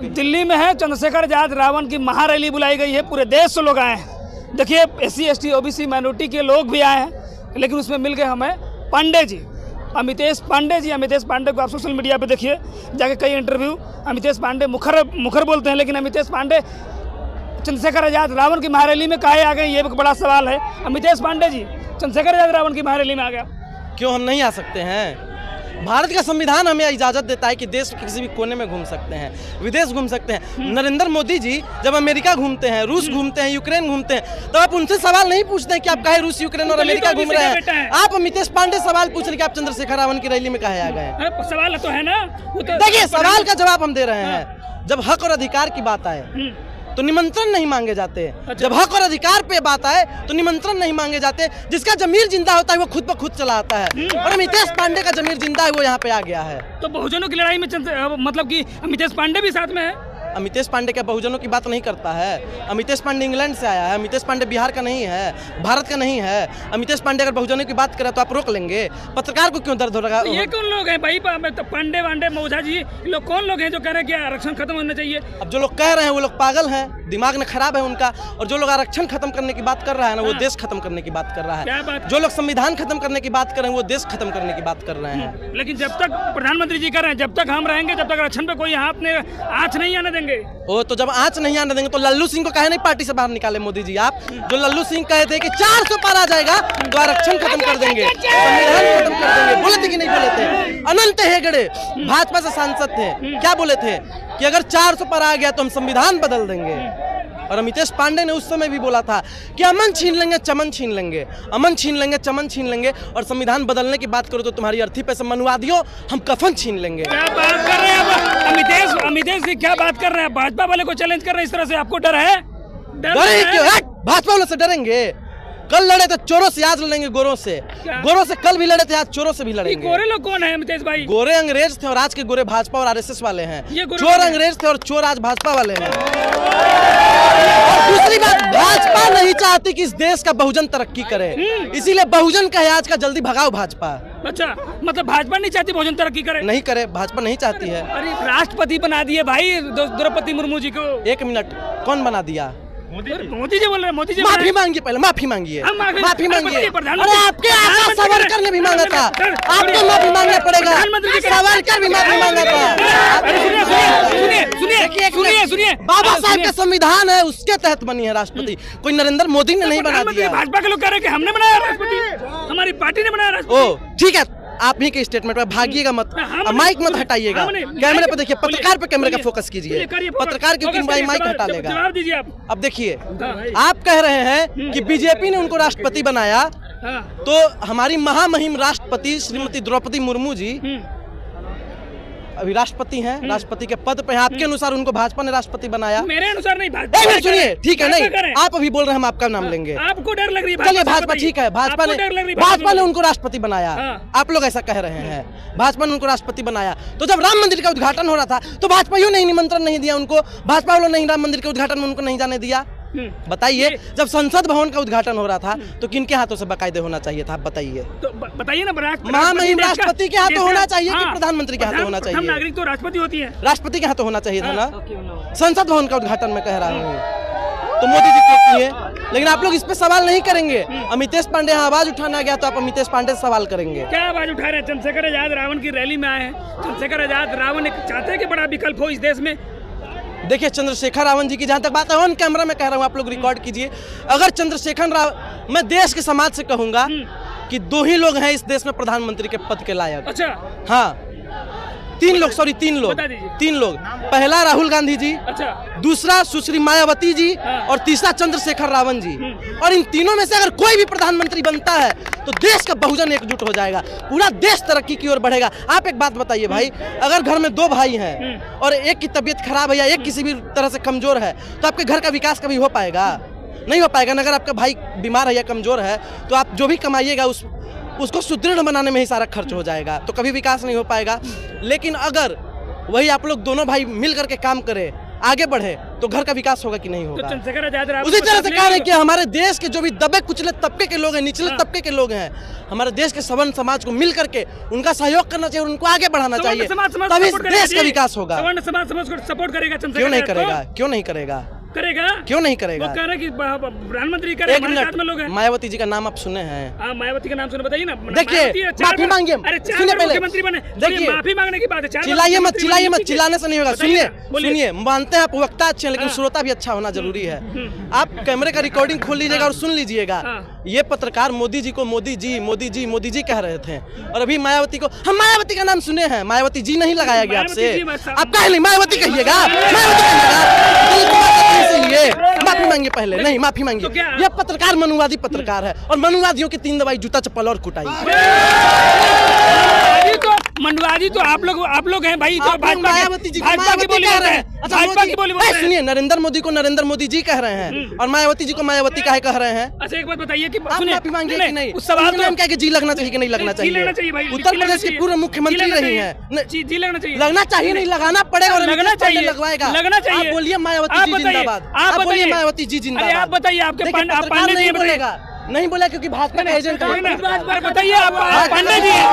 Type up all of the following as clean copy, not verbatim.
दिल्ली में है चंद्रशेखर आजाद रावण की महारैली बुलाई गई है। पूरे देश से लोग आए हैं। देखिए SC ST OBC माइनॉरिटी के लोग भी आए हैं, लेकिन उसमें मिल गए हमें पांडे जी, अमितेश पांडे जी। अमितेश पांडे को आप सोशल मीडिया पे देखिए, जाके कई इंटरव्यू अमितेश पांडे मुखर बोलते हैं, लेकिन अमितेश पांडे चंद्रशेखर आजाद रावण की महारैली में काहे आ गए, ये एक बड़ा सवाल है। अमितेश पांडे जी, चंद्रशेखर आजाद रावण की महारैली में आ गया, क्यों हम नहीं आ सकते हैं? भारत का संविधान हमें इजाज़त देता है कि देश के किसी भी कोने में घूम सकते हैं, विदेश घूम सकते हैं। नरेंद्र मोदी जी जब अमेरिका घूमते हैं, रूस घूमते हैं, यूक्रेन घूमते हैं, तो आप उनसे सवाल नहीं पूछते हैं कि आप काहे रूस, यूक्रेन और अमेरिका घूम रहे हैं। आप अमितेश पांडे सवाल पूछ रहे कि आप चंद्रशेखर रावण की रैली में काहे आ गए? सवाल तो है ना। देखिए सवाल का जवाब हम दे रहे हैं। जब हक और अधिकार की बात आए तो निमंत्रण नहीं मांगे जाते। जब हक और अधिकार पे बात आए तो निमंत्रण नहीं मांगे जाते। जिसका जमीर जिंदा होता है वो खुद ब खुद चला आता है, और अमितेश पांडे का जमीर जिंदा है, वो यहाँ पे आ गया है। तो बहुजनों की लड़ाई में मतलब कि अमितेश पांडे भी साथ में है। अमितेश पांडे क्या बहुजनों की बात नहीं करता है? अमितेश पांडे इंग्लैंड से आया है। अमितेश पांडे बिहार का नहीं है, भारत का नहीं है। अमितेश पांडे अगर बहुजनों की बात करे तो आप रोक लेंगे? पत्रकार को क्यों दर्द हो रहा है? ये कौन लोग हैं भाई? पांडे वांडे मौझा जी, लोग कौन लोग हैं जो कह रहे हैं कि आरक्षण खत्म होना चाहिए? अब जो लोग कह रहे हैं वो लोग पागल हैं, दिमाग में खराब है उनका। और जो लोग आरक्षण खत्म करने की बात कर रहा है ना, वो देश खत्म करने की बात कर रहा है। जो लोग संविधान खत्म करने की बात कर रहे हैं, वो देश खत्म करने की बात कर रहे हैं। लेकिन जब तक प्रधानमंत्री जी कर रहे हैं, जब तक हम रहेंगे, जब तक आरक्षण पे कोई हाथ ने आँच नहीं आने देंगे। ओ तो जब आँच नहीं आने देंगे तो लल्लू सिंह को काहे नहीं पार्टी से बाहर निकाले मोदी जी? आप जो लल्लू सिंह कहे थे कि 400 पार आ जाएगा तो आरक्षण खत्म कर देंगे, संविधान खत्म कर देंगे, बोले थे कि नहीं बोले थे? अनंत हेगड़े भाजपा से सांसद थे, क्या बोले थे कि अगर 400 पर आ गया तो हम संविधान बदल देंगे। और अमितेश पांडे ने उस समय भी बोला था कि अमन छीन लेंगे, चमन छीन लेंगे, अमन छीन लेंगे, चमन छीन लेंगे, और संविधान बदलने की बात करो तो तुम्हारी अर्थी पे से मनुवादियों हम कफन छीन लेंगे। क्या बात कर रहे हैं अमितेश जी? क्या बात कर रहे हैं? भाजपा वाले को चैलेंज कर रहे हैं इस तरह से, आपको डर है? डरे क्यों? भाजपा वालों से डरेंगे? कल लड़े थे चोरों से, आज लड़ेंगे गोरों से। गोरों से कल भी लड़े थे, आज चोरों से भी लड़ेंगे। गोरे लोग कौन है अमितेश भाई? गोरे अंग्रेज थे और आज के गोरे भाजपा और RSS वाले हैं। चोर अंग्रेज थे और चोर आज भाजपा वाले हैं। दूसरी बात, भाजपा नहीं चाहती कि इस देश का बहुजन तरक्की करे, इसीलिए बहुजन कहे आज का जल्दी भगाओ भाजपा। अच्छा, मतलब भाजपा नहीं चाहती बहुजन तरक्की करे? नहीं करे, भाजपा नहीं चाहती है। अरे राष्ट्रपति बना दिए भाई द्रौपदी मुर्मू जी को। 1 मिनट, कौन बना दिया? मोदी जी बोल रहे हैं। मोदी जी माफी मांगिए, पहले माफी मांगिए, माफी मांगिए। अरे आपके आका सावरकर ने भी मांगा था, आपको माफी मांगना पड़ेगा। सावरकर भी माफी मांगा था। सुनिए, बाबा साहब का संविधान है, उसके तहत बनी है राष्ट्रपति, कोई नरेंद्र मोदी ने नहीं बना दिया। भाजपा के लोग कह रहे हैं कि हमने बनाया राष्ट्रपति, हमारी पार्टी ने बनाया राष्ट्रपति। ओ ठीक है, आप ही के स्टेटमेंट में भागिएगा मत, माइक मत हटाइएगा। कैमरे पे देखिए, पत्रकार पे कैमरे का फोकस कीजिए। पत्रकार क्योंकि माइक हटा लेगा। जवाब दीजिए आप। अब देखिए, आप कह रहे हैं कि बीजेपी ने उनको राष्ट्रपति बनाया, तो हमारी महामहिम राष्ट्रपति श्रीमती द्रौपदी मुर्मू जी अभी राष्ट्रपति हैं, राष्ट्रपति के पद पे हैं। आपके अनुसार उनको भाजपा ने राष्ट्रपति बनाया? मेरे अनुसार नहीं, भाजपा। सुनिए, ठीक है, नहीं आप अभी बोल रहे हैं, हम आपका नाम लेंगे। आपको डर लग रही है? चलिए भाजपा, ठीक है, भाजपा ने उनको राष्ट्रपति बनाया। आप लोग ऐसा कह रहे हैं, भाजपा ने उनको राष्ट्रपति बनाया। तो जब राम मंदिर का उद्घाटन हो रहा था तो भाजपाइयों ने निमंत्रण नहीं दिया उनको, भाजपा वालों ने राम मंदिर के उद्घाटन में उनको नहीं जाने दिया। बताइए, जब संसद भवन का उद्घाटन हो रहा था तो किनके हाथों से बाकायदे होना चाहिए था? आप बताइए। तो बताइए ना, महामहिम राष्ट्रपति के हाथों होना चाहिए कि प्रधानमंत्री के हाथों होना चाहिए? नागरिक तो राष्ट्रपति होती है, राष्ट्रपति के हाथों होना चाहिए था ना। संसद भवन का उद्घाटन में कह रहा हूँ तो मोदी जी कहती है, लेकिन आप लोग इस पे सवाल नहीं करेंगे। अमितेश पांडे यहाँ आवाज उठाना गया तो आप अमितेश पांडे से सवाल करेंगे? क्या आवाज उठा रहे हैं? चंद्रशेखर आजाद रावण की रैली में आए हैं। चंद्रशेखर आजाद रावण चाहते हैं कि बड़ा विकल्प हो इस देश में। देखिए, चंद्रशेखर रावण जी की जहाँ तक बात है, ऑन कैमरा में कह रहा हूँ, आप लोग रिकॉर्ड कीजिए। अगर चंद्रशेखर रावण, मैं देश के समाज से कहूंगा कि 2 ही लोग हैं इस देश में प्रधानमंत्री के पद के लायक। अच्छा, हाँ, 3 लोग। पहला राहुल गांधी जी, अच्छा, दूसरा सुश्री मायावती जी, और तीसरा चंद्रशेखर रावण जी। और इन तीनों में से अगर कोई भी प्रधानमंत्री बनता है तो देश का बहुजन एकजुट हो जाएगा, पूरा देश तरक्की की ओर बढ़ेगा। आप एक बात बताइए भाई, अगर घर में 2 भाई हैं और एक की तबीयत खराब है या एक किसी भी तरह से कमजोर है, तो आपके घर का विकास कभी हो पाएगा? नहीं हो पाएगा। अगर आपका भाई बीमार है या कमजोर है तो आप जो भी कमाइएगा उसको सुदृढ़ बनाने में ही सारा खर्च हो जाएगा, तो कभी विकास नहीं हो पाएगा। लेकिन अगर वही आप लोग दोनों भाई मिल करके काम करें आगे बढ़े तो घर का विकास होगा कि नहीं तो होगा। चंद्रशेखर आजाद रावण उसी तरह से कह रहे हैं कि को हमारे देश के जो भी दबे कुचले तबके के लोग हैं, निचले तबके के लोग हैं, हमारे देश के सवर्ण समाज को मिल करके उनका सहयोग करना चाहिए और उनको आगे बढ़ाना चाहिए, तभी देश का विकास होगा। सवर्ण समाज को सपोर्ट करेगा क्यों चंद्रशेखर नहीं आजाद करेगा, क्यों नहीं करेगा, करेगा क्यों नहीं वो करेगा। कह रहे हैं कि प्रधानमंत्री करे, एक हमारे साथ में लोग मिनट, हैं। मायावती जी का नाम आप सुने हैं? हाँ, मायावती का नाम सुने, बताइए ना। देखिए, मायावती है, चार माफी बार- मांगिए, अरे 4 सुनिए बार पहले। मुख्यमंत्री बने, देखिए, माफी मांगने की बात है। 4 बार चिल्लाइए मत, मुख्यमंत्री चिल्लाइए बने, मत, ठीक है। चिल्लाने से नहीं होगा। बताइए सुनिए ना, बोलिए। सुनिए, मानते हैं आप वक्ता अच्छे हैं, लेकिन हाँ। श्रोता भी अच्छा होना जरूरी है। आप कैमरे का रिकॉर्डिंग खोल लीजिएगा और सुन लीजिएगा। हाँ। ये पत्रकार मोदी जी को मोदी जी मोदी जी मोदी जी कह रहे थे, और अभी मायावती को, हम मायावती का नाम सुने हैं, मायावती जी नहीं लगाया गया मायावती आपसे, जी बस- आप कह नहीं मायावती कहिएगा, मायावती कहिएगा। माफी मांगिए पहले, नहीं माफी मांगिए। तो क्या? ये पत्रकार मनुवादी पत्रकार है, और मनुवादियों की 3 दवाई, जूता चप्पल और कुटाई। मंडवाजी तो आप लोग हैं भाई, जो आप लोग मायावती जी को भाजपा की मायावती बोली कह बोलते रहे हैं, हैं। अच्छा, भाजपा की बोली बोलते हैं। सुनिए, नरेंद्र मोदी को नरेंद्र मोदी जी कह रहे हैं और मायावती जी को मायावती काहे कह रहे हैं? अच्छा, एक बात बताइए कि आप सुनिए, माफी मांगिए कि नहीं? उस सवाल नाम क्या है कि जी लगना चाहिए कि नहीं लगना जी चाहिए? लगना चाहिए भाई, उत्तर प्रदेश की पूर्व मुख्यमंत्री रही हैं। जी लगना चाहिए, लगना चाहिए नहीं, लगाना पड़ेगा और लगना चाहिए, लगवाएगा, लगना चाहिए। आप बोलिए मायावती आप जी बताइए, जिंदाबाद, आप आप बोलिए बताइए। मायावती जी अरे जिंदाबाद। आप बताइए, आपके देखिए, आप पत्रकार पांडे जी नहीं हैं, बताइए। बोलेगा, नहीं बोला क्योंकि भाजपा का एजेंट कोई ना, है। बताइए आप पांडे जी हैं,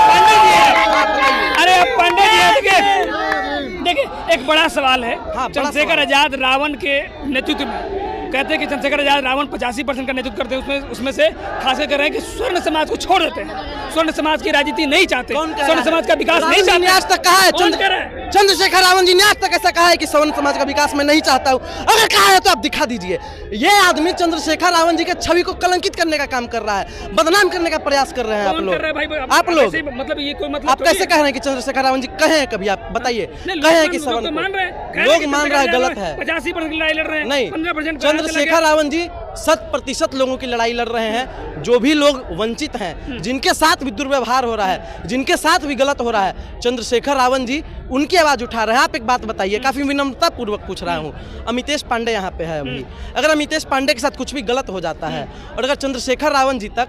पांडे जी हैं। अरे आप पांडे जी हैं, देखिए एक बड़ा सवाल है। हाँ, बड़ा चंद्रशेखर सवाल। आजाद रावण के नेतृत्व में कहते हैं कि चंद्रशेखर आजाद रावण 85% का नेतृत्व करते हैं, उसमें से खासकर कर रहे हैं कि स्वर्ण समाज को छोड़ देते हैं, स्वर्ण समाज की राजनीति नहीं चाहते, कौन कह रहा स्वर्ण है? समाज का विकास नहीं रावण जी ने आज चाहते। तक कहा है, कौन कह रहा है? चंद्रशेखर रावण जी ने आज तक ऐसा कहा है कि सवर्ण समाज का विकास मैं नहीं चाहता हूँ? अगर कहा है तो आप दिखा दीजिए। ये आदमी चंद्रशेखर रावण जी के छवि को कलंकित करने का काम कर रहा है, बदनाम करने का प्रयास कर रहे हैं आप कौन लोग। कर रहा है भाई? आप लोग, ऐसे ही मतलब ये कोई मतलब आप थोड़ी कैसे है। कह रहे हैं कि चंद्रशेखर रावण जी कहे? कभी आप बताइए, नहीं, कहे कि लोग सवर्ण तो को? मान रहे हैं, लोग मान रहा है, गलत है। 85% की लड़ाई लड़ रहे हैं, नहीं, 15% चंद्रशेखर रावण जी 100% लोगों की लड़ाई लड़ रहे हैं। जो भी लोग वंचित हैं, जिनके साथ भी दुर्व्यवहार हो रहा है, जिनके साथ भी गलत हो रहा है, चंद्रशेखर रावण जी उनकी आवाज उठा रहे हैं। आप एक बात बताइए, काफी विनम्रता पूर्वक पूछ रहा हूँ, अमितेश पांडे यहाँ पे है अभी, अगर अमितेश पांडे के साथ कुछ भी गलत हो जाता है और अगर चंद्रशेखर रावण जी तक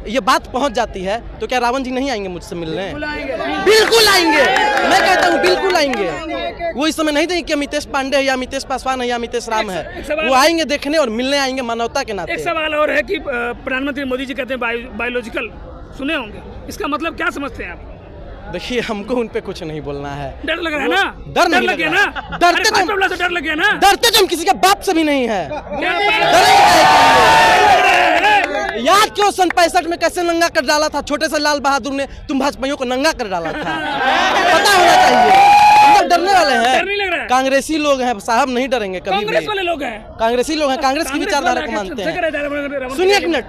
ये बात पहुंच जाती है, तो क्या रावण जी नहीं आएंगे मुझसे मिलने? बिल्कुल आएंगे, मैं कहता हूँ बिल्कुल आएंगे। वो इस समय नहीं देंगे कि अमितेश पांडे है या अमितेश पासवान है या अमितेश राम है, वो आएंगे देखने और मिलने आएंगे मानवता के नाते। एक सवाल और है कि प्रधानमंत्री मोदी जी कहते हैं बायोलॉजिकल, सुने होंगे, इसका मतलब क्या समझते हैं आप? देखिए, हमको उन पे कुछ नहीं बोलना है। डर लग रहा है ना? डर नहीं लग गया लग ना? रहा। डरते अरे तो- भाजपा वाला से डर लग गया ना? डरते तो हम किसी के बाप से भी नहीं है। क्या याद क्यों 65 में कैसे नंगा कर डाला था छोटे से लाल बहादुर ने, तुम भाजपाइयों को नंगा कर डाला था, पता होना चाहिए। हम लोग डरने वाले डर नहीं लग रहा हैं? है? कांग्रेसी लोग हैं साहब, नहीं डरेंगे कभी कांग्रेस भी। वाले लोग हैं, कांग्रेसी लोग हैं, कांग्रेस की विचारधारा को मानते हैं। सुनिए एक मिनट,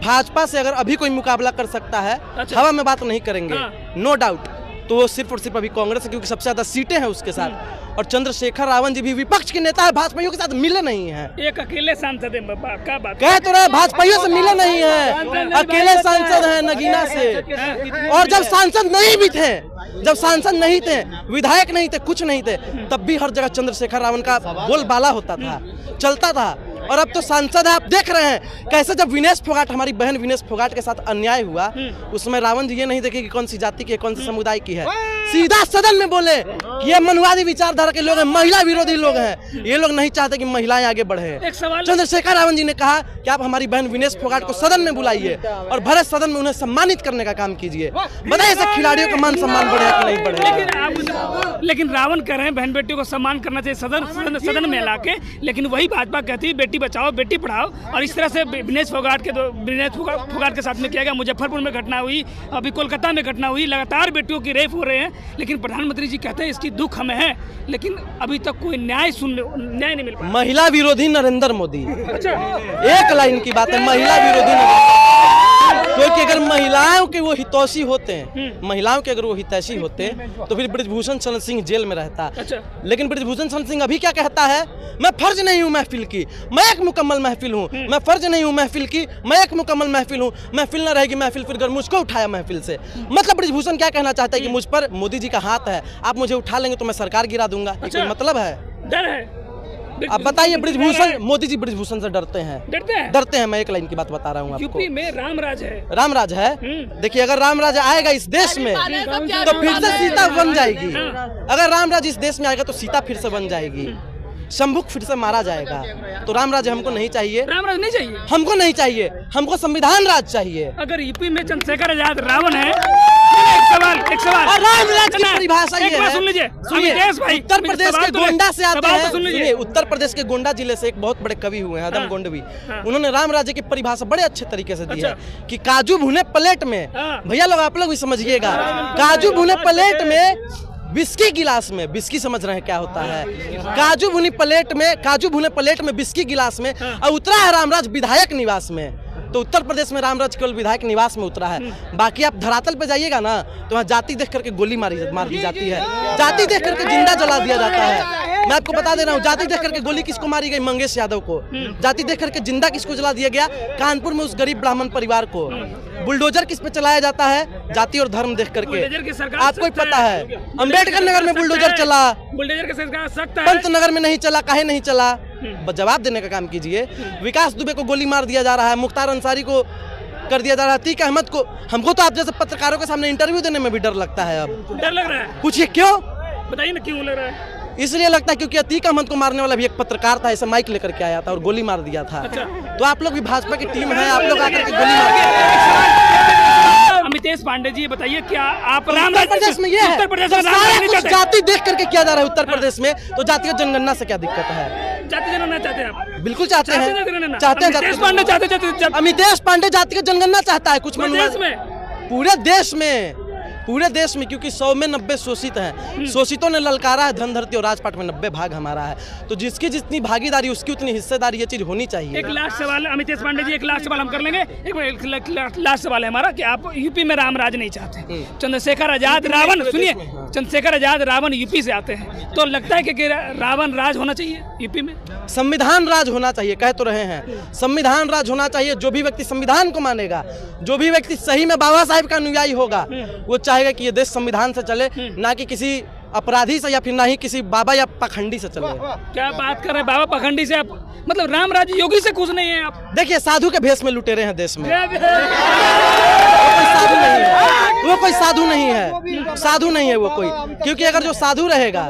भाजपा से अगर अभी कोई मुकाबला कर सकता है, अच्छा। हवा में बात नहीं करेंगे, हाँ। नो डाउट, तो वो सिर्फ और सिर्फ अभी कांग्रेस है, क्योंकि सबसे ज्यादा सीटें हैं उसके साथ। और चंद्रशेखर रावण जी भी विपक्ष के नेता है, भाजपाइयों के साथ मिले नहीं हैं। एक अकेले सांसद है, क्या बात कह तो रहे भाजपाइयों से मिले नहीं है, अकेले सांसद हैं नगीना से। और जब सांसद नहीं भी थे, जब सांसद नहीं थे, विधायक नहीं थे, कुछ नहीं थे, तब भी हर जगह चंद्रशेखर रावण का बोलबाला होता था, चलता था। और अब तो सांसद है, आप देख रहे हैं कैसे जब विनेश फोगाट, हमारी बहन विनेश फोगाट के साथ अन्याय हुआ, उसमें रावण जी ये नहीं देखे कि कौन सी जाति की है, कौन सी समुदाय की है, सीधा सदन में बोले कि ये मनुवादी विचारधारा के लोग हैं, महिला विरोधी लोग हैं, ये लोग नहीं चाहते कि महिलाएं आगे बढ़े। एक सवाल, चंद्रशेखर रावण जी ने कहा कि आप हमारी बहन विनेश फोगाट को सदन में बुलाइए और भरे सदन में उन्हें सम्मानित करने का काम कीजिए। बताइए ऐसे खिलाड़ियों का मान सम्मान बढ़ेगा कि नहीं बढ़ेगा? लेकिन रावण कह रहे हैं बहन बेटियों को सम्मान करना चाहिए सदन में लाके, लेकिन वही भाजपा कहती है बेटी बचाओ बेटी पढ़ाओ। और इस तरह से विनेश फोगाट के साथ में किया गया, मुजफ्फरपुर में घटना हुई, अभी कोलकाता में घटना हुई, लगातार बेटियों की रेप हो रहे हैं, लेकिन प्रधानमंत्री जी कहते हैं इसकी दुख हमें है, लेकिन अभी तक कोई न्याय नहीं मिल पाया। महिला विरोधी नरेंद्र मोदी, अच्छा, एक लाइन की बात है, महिला विरोधी नरेंद्र, क्योंकि अगर महिलाओं के वो हितैषी होते हैं, महिलाओं के अगर वो हितैषी होते तो फिर ब्रिजभूषण शरण सिंह जेल में रहता। अच्छा। लेकिन ब्रिजभूषण शरण सिंह अभी क्या कहता है, मैं फर्ज नहीं हूँ महफिल की, मैं एक मुकम्मल महफिल हूँ, मैं फर्ज नहीं हूँ महफिल की, मैं एक मुकम्मल महफिल हूँ, महफिल न रहेगी महफिल फिर अगर मुझको उठाया महफिल से। मतलब ब्रिजभूषण क्या कहना चाहता है कि मुझ पर मोदी जी का हाथ है, आप मुझे उठा लेंगे तो मैं सरकार गिरा दूंगा, ये कोई मतलब है? डर है, अब बताइए ब्रिजभूषण, मोदी जी ब्रिजभूषण से डरते हैं? डरते हैं। मैं एक लाइन की बात बता रहा हूँ आपको। यूपी में रामराज है। रामराज है। देखिए, अगर रामराज आएगा इस देश में तो फिर से सीता बन जाएगी। अगर रामराज इस देश में आएगा तो सीता फिर से बन जाएगी, शंभुक फिर से मारा जाएगा। तो रामराज हमको नहीं चाहिए। रामराज नहीं चाहिए, हमको नहीं चाहिए, हमको संविधान राज चाहिए। अगर यूपी में चंद्रशेखर आजाद रावण है, एक सवाल रामराज की परिभाषा ये है। सुन लीजिए, उत्तर प्रदेश के गोंडा से आते हैं। सुनिए, उत्तर प्रदेश के गोंडा जिले से एक बहुत बड़े कवि हुए हैं, आदम गोंडवी। उन्होंने राम राज्य की परिभाषा बड़े अच्छे तरीके से दी है कि काजू भुने प्लेट में, भैया लोग आप लोग भी समझिएगा, काजू भुने प्लेट में बिस्की गिलास में, बिस्की समझ रहे हैं क्या होता है? काजू भुने प्लेट में बिस्की गिलास में, और उतरा है रामराज विधायक निवास में। तो उत्तर प्रदेश में रामराज केवल विधायक निवास में उतरा है। बाकी आप धरातल पे जाइएगा ना तो वहाँ जाति देख करके गोली मार दी जाती है, जाति देख करके जिंदा जला दिया जाता है। मैं आपको बता दे रहा हूँ, जाति देख करके गोली किसको मारी गई? मंगेश यादव को। जाति देख करके जिंदा किसको जला दिया गया? कानपुर में उस गरीब ब्राह्मण परिवार को। बुलडोजर किस पे चलाया जाता है? जाति और धर्म देख करके। आपको ही पता है, अम्बेडकर नगर में बुलडोजर चला, बुलडोजर की सरकार सख्त है, पंत नगर में नहीं चला। काहे नहीं चला? जवाब देने का काम कीजिए। विकास दुबे को गोली मार दिया जा रहा है, मुख्तार अंसारी को कर दिया जा रहा है, अतीक अहमद को। हमको तो आप जैसे पत्रकारों के सामने इंटरव्यू देने में भी डर लगता है। अब डर लग रहा है? पूछिए क्यों? बताइए ना क्यों लग रहा है? इसलिए लगता है क्योंकि अतीक अहमद को मारने वाला भी एक पत्रकार था, ऐसे माइक लेकर के आया था और गोली मार दिया था। तो आप लोग भी भाजपा की टीम है, आप लोग आकर के गोली मार। अमितेश पांडे जी, बताइए क्या आप उत्तर प्रदेश में ये है? उत्तर प्रदेश में जाति देख करके किया जा रहा है उत्तर प्रदेश में, तो जातिगत जनगणना से क्या दिक्कत है? जाति जनगणना चाहते हैं आप? बिल्कुल चाहते हैं। अमितेश पांडे जातिगत जनगणना चाहता है। कुछ पूरे देश में क्योंकि 100 में 90 शोषित हैं। शोषितों ने ललकारा है धन धरती और राजपाट में 90 भाग हमारा है। तो जिसकी जितनी भागीदारी उसकी उतनी हिस्सेदारी, ये चीज होनी चाहिए। एक लास्ट सवाल अमितेश पांडे जी, एक लास्ट सवाल हम कर लेंगे। एक लास्ट सवाल है हमारा कि आप यूपी में रामराज नहीं चाहते। चंद्रशेखर आजाद रावण, सुनिए, चंद्रशेखर आजाद रावण यूपी से आते हैं, तो लगता है कि रावण राज होना चाहिए यूपी में? संविधान राज होना चाहिए, कह तो रहे हैं। संविधान राज होना चाहिए। जो भी व्यक्ति संविधान को मानेगा, जो भी व्यक्ति सही में बाबा साहेब का अनुयायी होगा, वो चाहेगा कि ये देश संविधान से चले, ना कि किसी अपराधी से या फिर ना ही किसी बाबा या पाखंडी से चले। क्या बात कर रहे हैं बाबा पाखंडी से? आप मतलब राम राज्य योगी से खुश नहीं है आप? देखिए, साधु के भेष में लुटेरे हैं देश में। वो कोई साधु नहीं है, साधु नहीं है वो कोई। क्योंकि अगर जो साधु रहेगा,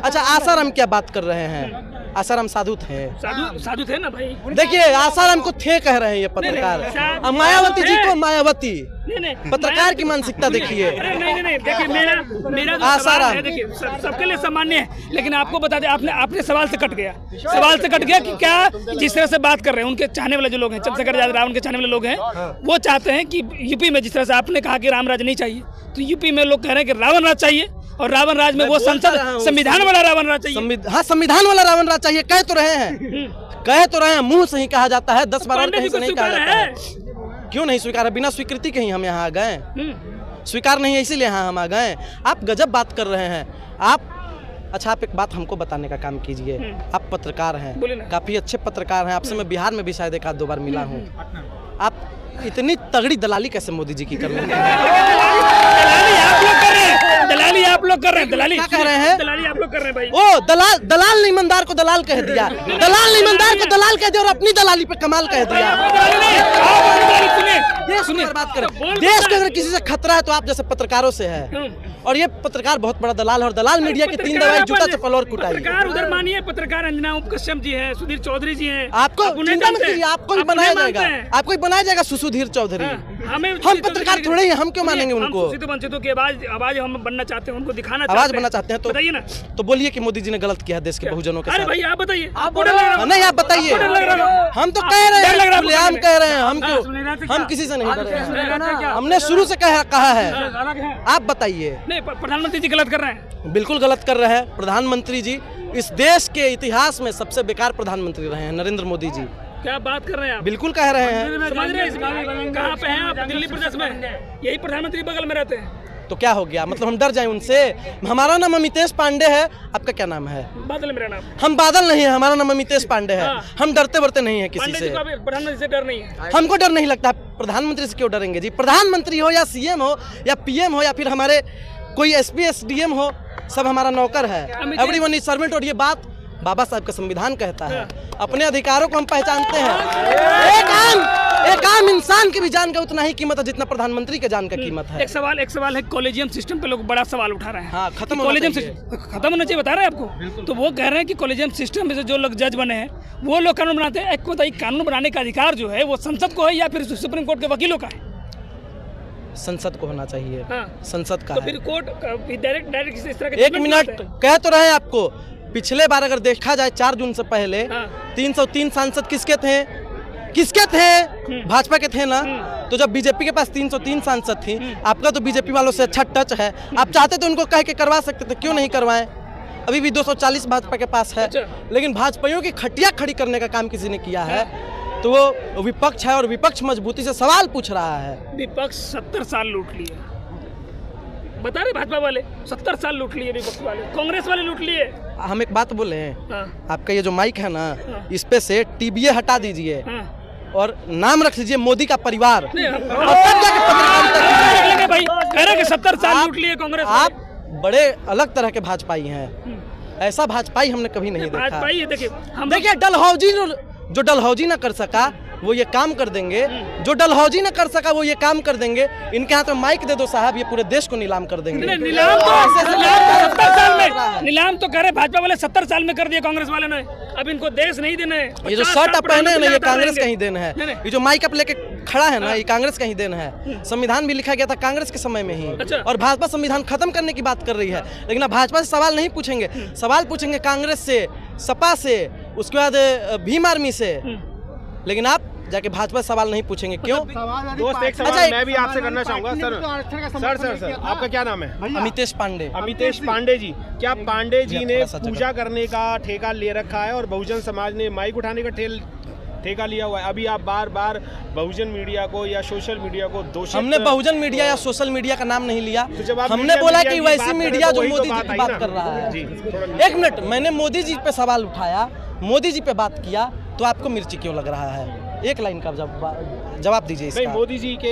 अच्छा आसाराम क्या बात कर रहे हैं? आसाराम साधु थे, साधु थे ना भाई। देखिए, आसाराम को थे कह रहे हैं ये पत्रकार। मायावती जी को मायावती, पत्रकार की मानसिकता देखिए। नहीं, देखिए मेरा आसाराम है, देखिए सबके लिए सामान्य है, लेकिन आपको बता दें, आपने सवाल से कट गया कि क्या जिस तरह से बात कर रहे हैं उनके चाहने वाले जो लोग हैं, चंद्रशेखर आजाद रावण के चाहने वाले लोग हैं, वो चाहते हैं कि यूपी में जिस तरह से आपने कहा कि रामराज नहीं चाहिए, तो यूपी में लोग कह रहे हैं कि रावण राज चाहिए, और रावण राज में वो संसद संविधान वाला रावण राज चाहिए। हाँ, संविधान वाला रावण राज चाहिए। कह तो रहे हैं, मुंह से ही कहा जाता है, 10 बार कहीं से नहीं कहा जाता है। क्यों नहीं स्वीकार है? बिना स्वीकृति के ही हम यहाँ आ गए। स्वीकार नहीं है इसीलिए यहाँ हम आ गए। आप गजब बात कर रहे हैं आप। अच्छा, आप एक बात हमको बताने का काम कीजिए। आप पत्रकार हैं, काफी अच्छे पत्रकार हैं। आपसे मैं बिहार में भी शायद 1-2 बार मिला हूँ। आप इतनी तगड़ी दलाली कैसे मोदी जी की कर रहे हैं? दलाली आप लोग कर रहे हैं। दलाली क्या कह रहे हैं? दलाली आप लोग कर रहे हैं भाई। ओ दलाल ने ईमानदार को दलाल कह दिया, दलाल ने ईमानदार को दलाल कह दिया और अपनी दलाली पे कमाल कह दिया। सुनिए, बात करें, देश को अगर किसी से खतरा है तो आप जैसे पत्रकारों से है, और ये पत्रकार बहुत बड़ा दलाल है, और दलाल मीडिया की 3 दवाई, जूता चप्पल और कुटाई। पत्रकार उधर मानिए, पत्रकार अंजना कश्यप जी हैं, सुधीर चौधरी जी हैं। आपको चिंता मत कीजिए, आपको भी बनाया जाएगा, आपको भी बनाया जाएगा सुधीर चौधरी। हम पत्रकार थोड़े ही, हम क्यों मानेंगे उनको? वंचितों की आवाज हम बनना चाहते हैं, उनको दिखाना आवाज बनना चाहते हैं, तो बताइए ना। तो बोलिए कि मोदी जी ने गलत किया है देश के बहुजनों के साथ। अरे भाई आप बताइए। नहीं, आप बताइए। हम तो कह रहे हैं, हम कह रहे हैं, हम क्यों? हम किसी से नहीं डर रहे हैं, हमने शुरू से कहा है। आप बताइए। नहीं, प्रधानमंत्री जी गलत कर रहे हैं। बिल्कुल गलत कर रहे हैं प्रधानमंत्री जी। इस देश के इतिहास में सबसे बेकार प्रधानमंत्री रहे हैं नरेंद्र मोदी जी। क्या बात कर रहे हैं आप? बिल्कुल कह रहे हैं। कहाँ पे हैं आप? दिल्ली प्रदेश में, यही प्रधानमंत्री बगल में रहते हैं। तो क्या हो गया? मतलब हम डर जाएं उनसे? हमारा नाम अमितेश पांडे है, आपका क्या नाम है? बादल मेरा नाम। हम बादल नहीं है, हमारा नाम अमितेश पांडे है। हम डरते बरते नहीं है किसी से। प्रधानमंत्री से डर नहीं है? हमको डर नहीं लगता। प्रधानमंत्री से क्यों डरेंगे जी? प्रधानमंत्री हो या सीएम हो या पीएम हो या फिर हमारे कोई एसपी एसडीएम हो, सब हमारा नौकर है। Everyone is servant. और ये बात बाबा साहब का संविधान कहता है। अपने अधिकारों को हम पहचानते हैं। एक आम इंसान की भी जान का उतना ही कीमत है जितना प्रधानमंत्री के जान का कीमत है। एक सवाल है, कॉलेजियम सिस्टम पे लोग बड़ा सवाल उठा रहे हैं। हाँ, खत्म कॉलेजियम सिस्टम खत्म होना चाहिए, बता रहे हैं आपको। तो वो कह रहे हैं कि कॉलेजियम सिस्टम में से जो लोग जज बने हैं वो लोग कानून बनाते हैं। एक बताइए, कानून बनाने का अधिकार जो है वो संसद को है या फिर सुप्रीम कोर्ट के वकीलों का है? संसद को होना चाहिए। हाँ। संसद का तो है। फिर कोर्ट डायरेक्ट इस तरह के एक मिनट, कह तो रहे हैं आपको, पिछले बार अगर देखा जाए 4 जून से पहले हाँ। 303 सांसद किसके थे? भाजपा के थे ना। तो जब बीजेपी के पास 303 सांसद थी, आपका तो बीजेपी वालों से अच्छा टच है, आप चाहते तो उनको कह के करवा सकते थे, क्यों नहीं करवाएं? अभी भी 240 भाजपा के पास है। अच्छा। लेकिन भाजपाइयों की खटिया खड़ी करने का काम किसी ने किया है तो वो विपक्ष है, और विपक्ष मजबूती से सवाल पूछ रहा है। विपक्ष 70 साल लूट लिए, बता रहे भाजपा वाले 70 साल लूट लिए, विपक्ष वाले, कांग्रेस वाले लूट लिए। हम एक बात बोले हैं, हाँ। आपका ये जो माइक है ना, हाँ। इस पे से टीबीए हटा दीजिए हाँ। और नाम रख लीजिए मोदी का परिवार। नहीं, और तब जाके पत्रकारिता लगे भाई कह रहे कि 70 साल लूट लिए कांग्रेस वाले। आप बड़े अलग तरह के भाजपाई हैं। ऐसा भाजपाई हमने कभी नहीं देखा। भाजपाई है, देखिए देखिए डलहौजी जो डलहौजी ना कर सका वो ये काम कर देंगे, जो डलहौजी ना कर सका वो ये काम कर देंगे। इनके हाथ में माइक दे दो साहब, ये पूरे देश को नीलाम कर देंगे। नीलाम तो 70 साल में, नीलाम तो कह रहे भाजपा वाले 70 साल में कर दिया कांग्रेस वाले ने। अब इनको देश नहीं देना है। ये जो शर्ट आप पहने हैं ना, ये कांग्रेस का ही देन है। ये जो माइक आप लेके खड़ा है ना, ये कांग्रेस का ही देन है। संविधान भी लिखा गया था कांग्रेस के समय में ही। अच्छा। और भाजपा संविधान खत्म करने की बात कर रही है, लेकिन अब भाजपा से सवाल नहीं पूछेंगे, सवाल पूछेंगे कांग्रेस से, सपा से, उसके बाद भीम आर्मी से। लेकिन आप जाके भाजपा सवाल नहीं पूछेंगे, क्यों? दोस्त एक सवाल अच्छा, मैं भी आपसे करना चाहूंगा सर, आपका क्या नाम है? अमितेश पांडे। अमितेश पांडे जी, क्या पांडे जी ने थोड़ा सा पूजा करने का ठेका ले रखा है और बहुजन समाज ने माइक उठाने का ठेका लिया हुआ है? अभी आप बार बार बहुजन मीडिया को या सोशल मीडिया को दोषित। हमने बहुजन मीडिया या सोशल मीडिया का नाम नहीं लिया। तो जब आप हमने मीडिया बोला की कि बात वैसी कर रहे मीडिया हैं, जो तो वही मोदी तो जी बात की आई बात ना। कर रहा है। जी, एक मिनट, मैंने मोदी जी पे सवाल उठाया, मोदी जी पे बात किया, तो आपको मिर्ची क्यों लग रहा है? एक लाइन का जवाब दीजिए नहीं, इसका। मोदी जी के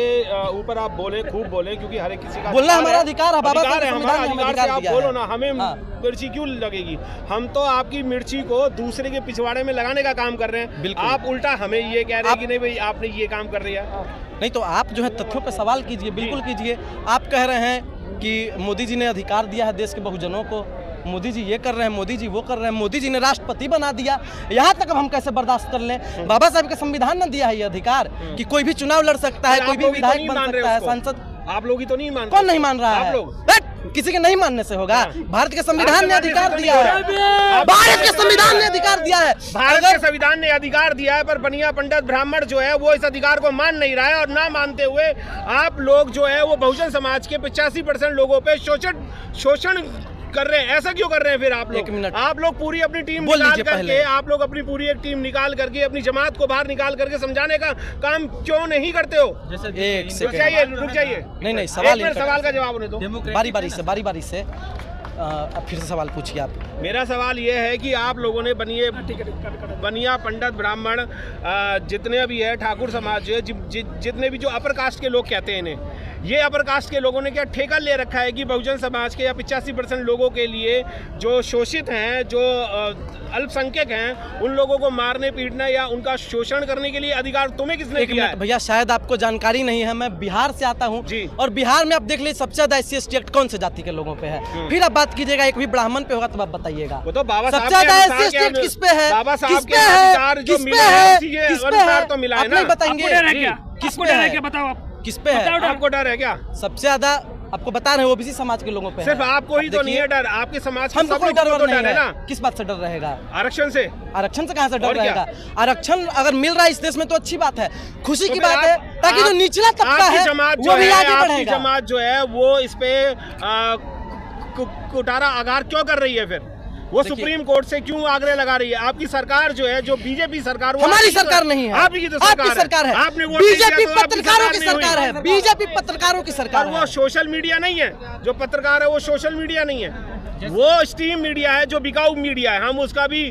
ऊपर आप बोले, खूब बोले, क्योंकि हर एक किसी का बोलना हमारा अधिकार है, बाबा साहब है, के हमारा संविधान में अधिकार से आप दिया बोलो है। ना, हमें हाँ। मिर्ची क्यों लगेगी? हम तो आपकी मिर्ची को दूसरे के पिछवाड़े में लगाने का काम कर रहे हैं। बिल्कुल। आप उल्टा हमें ये कह रहे हैं कि नहीं भाई आपने ये काम कर दिया। नहीं तो आप जो है तथ्यों पे सवाल कीजिए, बिल्कुल कीजिए। आप कह रहे हैं कि मोदी जी ने अधिकार दिया है देश के बहुजनों को, मोदी जी ये कर रहे हैं, मोदी जी वो कर रहे हैं, मोदी जी ने राष्ट्रपति बना दिया। यहाँ तक अब हम कैसे बर्दाश्त कर लें? बाबा साहब के संविधान ने दिया है ये अधिकार कि कोई भी चुनाव लड़ सकता है, कोई भी विधायक बन सकता है, सांसद। आप लोग ही तो नहीं मान। कौन नहीं मान रहा है? आप लोग। किसी के नहीं मानने से होगा। भारत के संविधान ने अधिकार दिया है, भारत के संविधान ने अधिकार दिया है। भारत के संविधान ने अधिकार दिया है, पर बनिया पंडित ब्राह्मण जो है वो इस अधिकार को मान नहीं रहा है। और ना मानते हुए आप लोग जो है वो बहुजन समाज के 85% लोगों पे शोषण कर रहे हैं। ऐसा क्यों कर रहे हैं फिर आप लोग? एक मिनट। आप लोग पूरी अपनी टीम बोल निकाल लीजिए करके, पहले। आप लोग अपनी पूरी एक टीम निकाल करके अपनी जमात को बाहर निकाल करके समझाने का काम क्यों नहीं करते हो? एक रुक सेकंड, जाइए, रुक जाइए। नहीं सवाल सवाल का जवाब उन्हें दो। बारी बारी से अब फिर से सवाल पूछिए आप। मेरा सवाल ये है कि आप लोगों ने बनिया पंडित ब्राह्मण जितने भी है, ठाकुर समाज है, जितने भी जो अपर कास्ट के लोग कहते हैं इन्हें, ये अपर कास्ट के लोगों ने क्या ठेका ले रखा है कि बहुजन समाज के या 85% लोगों के लिए जो शोषित हैं, जो अल्पसंख्यक हैं, उन लोगों को मारने पीटना या उनका शोषण करने के लिए अधिकार तुम्हें किसने दिया है? भैया शायद आपको जानकारी नहीं है, मैं बिहार से आता हूँ और बिहार में आप देख लीजिए सबसे ज्यादा SC/ST एक्ट कौन से जाति के लोगों पे है। फिर आप बात कीजिएगा एक भी ब्राह्मण पे होगा तो आप बताइएगा। वो तो बाबा सबसे ज्यादा SC/ST एक्ट किस पे है? बाबा साहब किस के पे है? अधिकार जो किस पे मिला है? है, उसी के किस पे अनुसार है? तो मिला है आप ना। नहीं बताएंगे आपको डर है क्या? किस आपको पे डर है है? क्या? बताओ आप किस पे है? आपको डर है क्या? सबसे ज्यादा आपको बता रहे हैं OBC समाज के लोगों पे सिर्फ है। आपको ही तो नहीं है डर, आपके समाज के हमको सब कोई लोगों डर को तो नहीं डर है ना। किस बात से डर रहेगा? आरक्षण से। आरक्षण से कहाँ से डर और क्या? रहेगा? आरक्षण अगर मिल रहा है इस देश में तो अच्छी बात है, खुशी तो की फिर बात है, ताकि जो निचला तबका आपकी है जमात वो जो भी है, आगे आपकी बढ़ेगा। जमात जो है वो इस पे कुटारा आगार क्यों कर रही है? फिर वो सुप्रीम कोर्ट से क्यों आग्रह लगा रही है? आपकी सरकार जो है, जो बीजेपी सरकार, वो हमारी सरकार नहीं है, आपकी तो सरकार है। आपने वोट नहीं दिया बीजेपी तो आपकी पत्रकारों की नहीं हुई। सरकार है, बीजेपी पत्रकारों की सरकार और वो है। सोशल मीडिया नहीं है, जो पत्रकार है वो सोशल मीडिया नहीं है, वो स्ट्रीम मीडिया है, जो बिकाऊ मीडिया है। हम उसका भी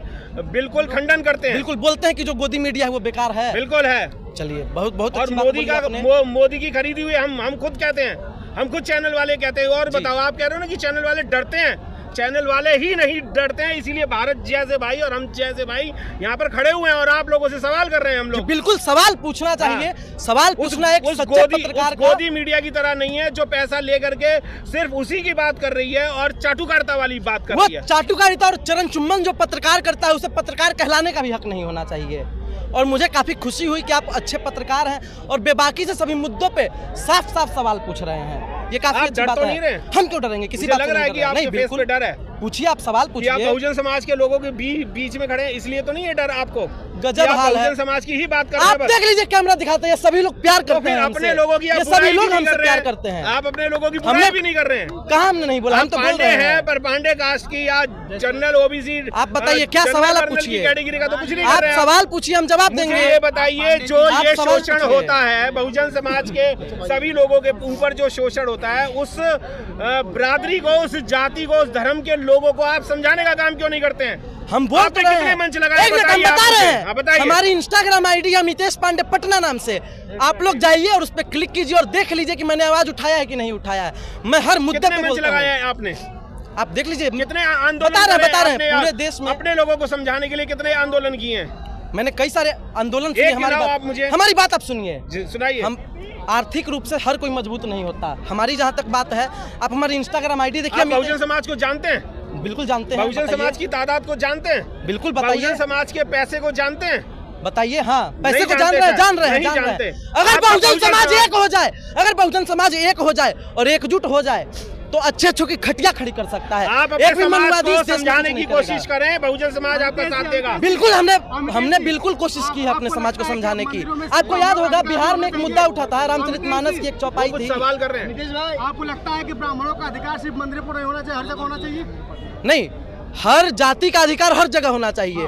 बिल्कुल खंडन करते हैं। बिल्कुल बोलते हैं कि जो गोदी मीडिया है वो बेकार है। बिल्कुल है। चलिए बहुत और अच्छी बात मोदी बोली का आपने। मोदी की खरीदी हुई हम खुद कहते हैं, हम खुद चैनल वाले कहते हैं। और बताओ, आप कह रहे हो ना कि चैनल वाले डरते हैं, चैनल वाले ही नहीं डरते हैं, इसीलिए भारत जैसे भाई और हम जैसे भाई यहाँ पर खड़े हुए हैं और आप लोगों से सवाल कर रहे हैं हम लोग। बिल्कुल सवाल पूछना चाहिए, सवाल पूछना एक सच्चे पत्रकार का। गोदी मीडिया की तरह नहीं है जो पैसा लेकर के सिर्फ उसी की बात कर रही है और चाटुकारिता वाली बात कर रही है। चाटुकारिता और चरण चुम्बन जो पत्रकार करता है उसे पत्रकार कहलाने का भी हक नहीं होना चाहिए। और मुझे काफी खुशी हुई कि आप अच्छे पत्रकार हैं और बेबाकी से सभी मुद्दों पे साफ साफ सवाल पूछ रहे हैं, ये काफी अच्छी बात है। हम क्यों डरेंगे किसी बात से? लग रहा है कि आपके फेस पे डर है। पूछिए, आप सवाल पूछिए। आप बहुजन समाज के लोगों के बीच में खड़े हैं इसलिए तो नहीं है डर आपको? गजब हाल है। बहुजन समाज की ही बात कर रहे हैं। आप देख लीजिए, कैमरा दिखाते हैं, सभी लोग प्यार करते हैं अपने लोगों की, सभी लोग हमसे प्यार करते हैं। आप अपने लोगों की बुराई भी नहीं कर रहे हैं। कहाँ हमने नहीं बोला, हम तो बोल रहे हैं। पर पांडे कास्ट की या जनरल ओबीसी, आप बताइए क्या सवाल आप पूछिए, कैटेगरी का तो कुछ नहीं आप कर रहे हैं। सवाल पूछिए, हम जवाब देंगे। ये बताइए जो ये शोषण होता है बहुजन समाज के सभी लोगों के ऊपर, जो शोषण होता है उस बिरादरी को, उस जाति को, उस धर्म के लोगों को आप समझाने का काम क्यों नहीं करते हैं? हम बोल रहे हैं, मंच लगाए, हम बता रहे हैं। हमारी इंस्टाग्राम आईडी है मितेश पांडे पटना नाम से, आप लोग जाइए और उस पर क्लिक कीजिए और देख लीजिए कि मैंने आवाज उठाया है कि नहीं उठाया है। मैं हर मुद्दे पे मंच लगाया है आपने, आप देख लीजिए। कितने आंदोलन बता रहे हैं पूरे देश में अपने लोगों को समझाने के लिए कितने आंदोलन किए हैं? मैंने कई सारे आंदोलन किए। हमारी बात आप सुनिए, सुनाइए। हम आर्थिक रूप से हर कोई मजबूत नहीं होता। हमारी जहाँ तक बात है, आप हमारी इंस्टाग्राम आईडी देखिए। बहुजन समाज को जानते हैं? बिल्कुल जानते हैं। बहुजन समाज की तादाद को जानते हैं? बिल्कुल बताइए। बहुजन समाज के पैसे को जानते हैं? बताइए। हाँ, पैसे को जान रहे हैं। अगर बहुजन समाज एक हो जाए, अगर बहुजन समाज एक हो जाए और एकजुट हो जाए तो अच्छे अच्छों की खटिया खड़ी कर सकता है। आप अपने समाज को समझाने की कोशिश करें, बहुजन समाज आपका साथ देगा। बिल्कुल, हमने बिल्कुल कोशिश की है अपने समाज को समझाने की। आपको याद होगा बिहार में एक मुद्दा उठा था, रामचरितमानस की एक चौपाई थी। सवाल कर रहे हैं। नीतीश भाई, आपको लगता है कि ब्राह्मणों का अधिकार सिर्फ मंदिरों पर नहीं होना चाहिए, हर जगह होना चाहिए? नहीं, हर जाति का अधिकार हर जगह होना चाहिए।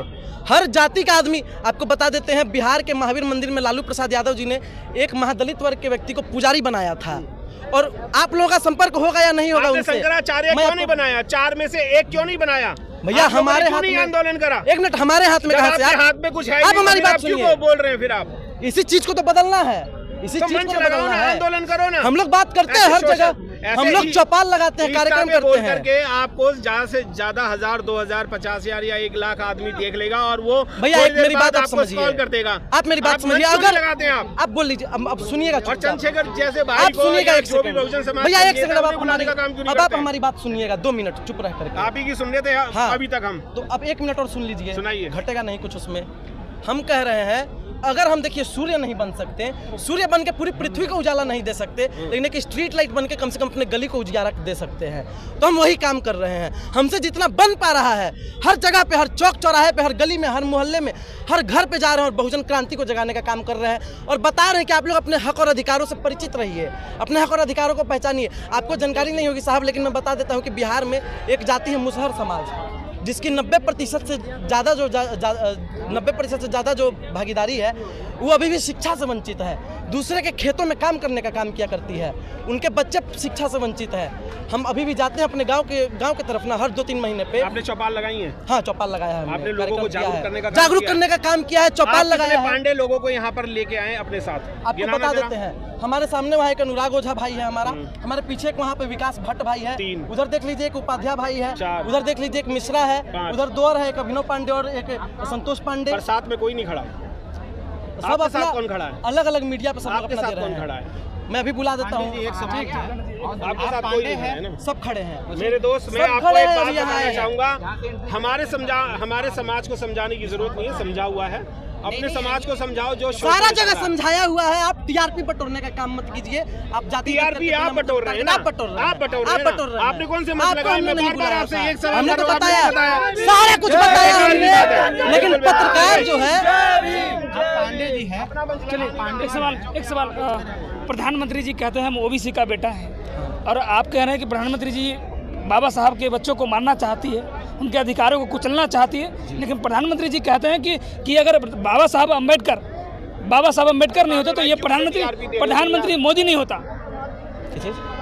हर जाति का आदमी, आपको बता देते हैं, बिहार के महावीर मंदिर में लालू प्रसाद यादव जी ने एक महादलित वर्ग के व्यक्ति को पुजारी बनाया था। और आप लोगों का संपर्क होगा या नहीं होगा उनसे? शंकराचार्य क्यों नहीं बनाया? 4 में से 1 क्यों नहीं बनाया? भैया हमारे हाथ में आंदोलन करा। एक मिनट, हमारे हाथ में कहां से? हाथ में कुछ है? आप हमारी बात सुनिए। बोल रहे हैं फिर आप? इसी चीज को तो बदलना है, इसी चीज को बदलना है। आंदोलन करो ना। हम लोग बात करते हैं हर जगह, हम लोग चौपाल लगाते हैं, कार्यक्रम करते हैं। करके आपको ज्यादा से ज्यादा 1000, 2000, 50,000 या 1 लाख आदमी देख लेगा और वो भैया एक मेरी बात आप समझिए, कॉल कर देगा। आप मेरी बात समझिए। अगर लगाते हैं आप बोल लीजिए, अब सुनिएगा। और चंद्रशेखर जैसे भाई आप सुनिएगा एक सेकंड भैया, एक सेकंड। अब आप हमारी बात सुनिएगा 2 मिनट चुप रह करके। आप ही की सुन रहे थे अभी तक हम, तो अब 1 मिनट और सुन लीजिए, सुनाइए। घटेगा नहीं कुछ उसमें। हम कह रहे हैं, अगर हम देखिए सूर्य नहीं बन सकते, सूर्य बन के पूरी पृथ्वी को उजाला नहीं दे सकते, लेकिन एक स्ट्रीट लाइट बन के कम से कम अपने गली को उजाला दे सकते हैं, तो हम वही काम कर रहे हैं। हमसे जितना बन पा रहा है, हर जगह पे, हर चौक चौराहे पे, हर गली में, हर मोहल्ले में, हर घर पे जा रहे हैं और बहुजन क्रांति को जगाने का काम कर रहे हैं और बता रहे हैं कि आप लोग अपने हक और अधिकारों से परिचित रहिए, अपने हक और अधिकारों को पहचानिए। आपको जानकारी नहीं होगी साहब, लेकिन मैं बता देता हूँ कि बिहार में एक जाति है मुसहर समाज, जिसकी 90% से ज़्यादा 90% से ज़्यादा जो भागीदारी है वो अभी भी शिक्षा से वंचित है। दूसरे के खेतों में काम करने का काम किया करती है, उनके बच्चे शिक्षा से वंचित है। हम अभी भी जाते हैं अपने गांव के तरफ ना, हर 2-3 महीने पे। आपने चौपाल लगाई है? हाँ, चौपाल लगाया है। आपने लोगों को जागरूक करने का काम किया है, चौपाल लगाया है। पांडे लोगों को यहाँ पर लेके आए अपने साथ, आपको बता देते हैं। हमारे सामने वहाँ एक अनुराग ओझा भाई है हमारा, हमारे पीछे एक वहाँ पे विकास भट्ट भाई है, उधर देख लीजिए एक उपाध्याय भाई है, उधर देख लीजिए एक मिश्रा है, उधर 2 और है, एक अभिनव पांडे और एक संतोष पांडे। पर साथ में कोई नहीं खड़ा। सब अपना कौन खड़ा है? अलग अलग मीडिया पे सब अपना दे रहे कौन खड़ा हैं। है? मैं अभी बुला देता हूँ। आपके साथ कोई नहीं है ना? सब खड़े हैं मेरे दोस्त। मैं आपको एक बात बताना चाहूँगा, हमारे समाज को समझाने की जरूरत नहीं है, समझा हुआ है। अपने समाज को समझाओ, जो सारा जगह समझाया हुआ है। आप टीआरपी बटोरने का काम मत कीजिए। आप जाति टीआरपी आप बटोर रहे हैं ना? आप बटोर रहे हैं। आपने कौन से मत लगाए? मैं बार-बार आपसे एक सवाल हमने तो बताया, सारा कुछ बताया हमने, लेकिन पत्रकार जो है पांडे जी है। चलिए एक सवाल प्रधानमंत्री जी कहते हैं हम ओबीसी का बेटा है और आप कह रहे हैं कि प्रधानमंत्री जी बाबा साहब के बच्चों को मारना चाहती है, उनके अधिकारों को कुचलना चाहती है, लेकिन प्रधानमंत्री जी कहते हैं कि अगर बाबा साहब अम्बेडकर नहीं होते तो ये प्रधानमंत्री मोदी नहीं होता।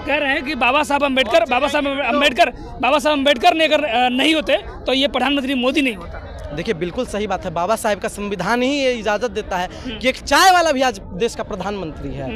कह रहे हैं कि बाबा साहब अम्बेडकर नहीं होते तो ये प्रधानमंत्री मोदी नहीं होता। देखिए, बिल्कुल सही बात है। बाबा साहब का संविधान ही ये इजाज़त देता है कि एक चाय वाला भी आज देश का प्रधानमंत्री है।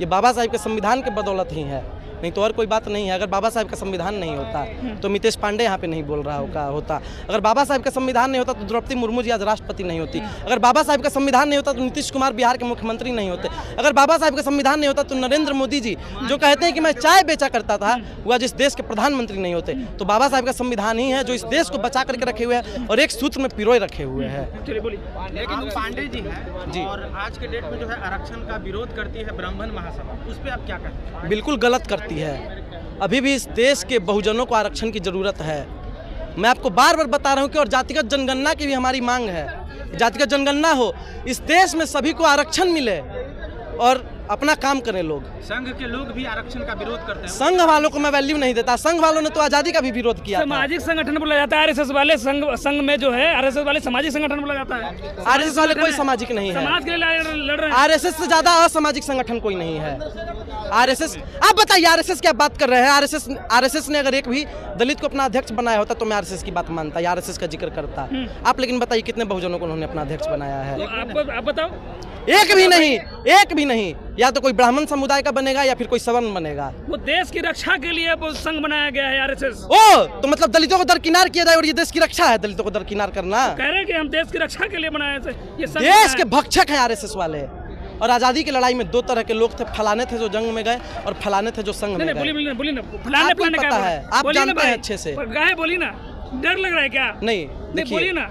ये बाबा साहब के संविधान के बदौलत ही है। नहीं तो और कोई बात नहीं है। अगर बाबा साहब का संविधान नहीं होता तो मितेश पांडे यहाँ पे नहीं बोल रहा होता। अगर बाबा साहब का संविधान नहीं होता तो द्रौपदी मुर्मू जी आज राष्ट्रपति नहीं होती। अगर बाबा साहब का संविधान नहीं होता तो नीतीश कुमार बिहार के मुख्यमंत्री नहीं होते। अगर बाबा साहब का संविधान नहीं होता तो नरेंद्र मोदी जी जो कहते हैं कि मैं चाय बेचा करता था वो आज इस देश के प्रधानमंत्री नहीं होते। तो बाबा साहब का संविधान ही है जो इस देश को बचा करके रखे हुए हैं और एक सूत्र में पिरोए रखे हुए हैं। लेकिन पांडे जी हैं जी, और आज के डेट में जो है आरक्षण का विरोध करती है ब्राह्मण महासभा, उस पर आप क्या कहते हैं? बिल्कुल गलत करती है। अभी भी इस देश के बहुजनों को आरक्षण की जरूरत है। मैं आपको बार बार बता रहा हूँ कि और जातिगत जनगणना की भी हमारी मांग है। जातिगत जनगणना हो, इस देश में सभी को आरक्षण मिले और अपना काम करें लोग। संघ के लोग भी आरक्षण का विरोध करते हैं। संघ वालों को मैं वैल्यू नहीं देता। संघ वालों ने तो आजादी का भी विरोध किया था। सामाजिक संगठन बोला जाता है आरएसएस वाले, संघ में जो है आरएसएस वाले सामाजिक संगठन बोला जाता है। आरएसएस वाले कोई सामाजिक नहीं है। समाज के लिए लड़ रहे हैं। आरएसएस से ज्यादा असामाजिक संगठन कोई नहीं है। आरएसएस, आप बताइए आरएसएस क्या बात कर रहे हैं? आरएसएस ने अगर एक भी दलित को अपना अध्यक्ष बनाया होता तो मैं आरएसएस की बात मानता या आरएसएस का जिक्र करता। आप लेकिन बताइए कितने बहुजनों को उन्होंने अपना अध्यक्ष बनाया है? आप बताओ। एक भी नहीं। या तो कोई ब्राह्मण समुदाय का बनेगा या फिर कोई सवर्ण बनेगा। वो देश की रक्षा के लिए वो संघ बनाया गया है आरएसएस। ओ तो मतलब दलितों को दरकिनार किया जाए और ये देश की रक्षा है? दलितों को दरकिनार करना कह रहे हैं कि हम देश की रक्षा के लिए बनाए ये संघ। देश के भक्षक हैं आरएसएस वाले। और आजादी की लड़ाई में दो तरह के लोग थे, फलाने थे जो जंग में गए और फलाने थे जो संघ में गए। बोली ना फलाने पता है, आप जानते हैं अच्छे से। गए बोली ना, डर लग रहा है क्या? नहीं देखिए, बोली ना,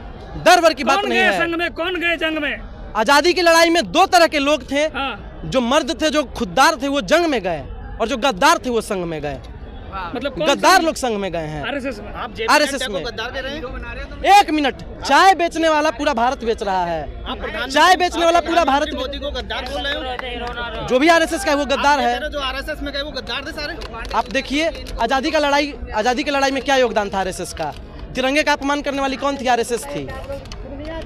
डर वर की बात नहीं है। संघ में कौन गए जंग में? आजादी की लड़ाई में दो तरह के लोग थे। हाँ। जो मर्द थे, जो खुददार थे, वो जंग में गए और जो गद्दार थे वो संघ में गए। मतलब गद्दार लोग संघ में गए हैं आरएसएस में। आरएसएस में। एक मिनट, चाय बेचने वाला पूरा भारत बेच रहा है। चाय बेचने वाला पूरा भारत मोदी को गद्दार बोल रहे हो? जो भी आरएसएस का है वो गद्दार है। जो आरएसएस में गए वो गद्दार थे सारे। आप देखिए आजादी की लड़ाई में क्या योगदान था आरएसएस का? तिरंगे का अपमान करने वाली कौन थी? आरएसएस थी।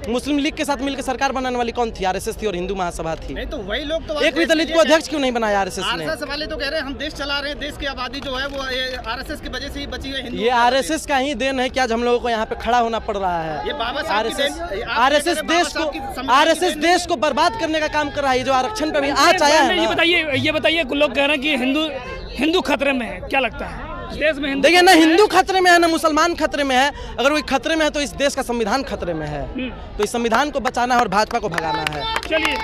मुस्लिम लीग के साथ मिलकर सरकार बनाने वाली कौन थी? आरएसएस थी और हिंदू महासभा थी। नहीं तो वही लोग तो एक भी दलित को अध्यक्ष क्यों नहीं बनाया आरएसएस ने? आरएसएस वाले तो कह रहे हैं हम देश चला रहे हैं, देश की आबादी जो है वो आरएसएस की वजह से ही बची है। ये आरएसएस का ही देन है कि आज हम लोगों को यहाँ पे खड़ा होना पड़ रहा है। ये बाबा साहब की देन- आरएसएस देश को बर्बाद करने का काम कर रहा है। जो आरक्षण पे भी आज आया है ये बताइए लोग कह रहे हैं कि हिंदू खतरे में है, क्या लगता है इस देश में? देखिए ना, हिंदू खतरे में है ना मुसलमान खतरे में है। अगर कोई खतरे में है तो इस देश का संविधान खतरे में है। तो इस संविधान को बचाना है और भाजपा को भगाना है। चलिए।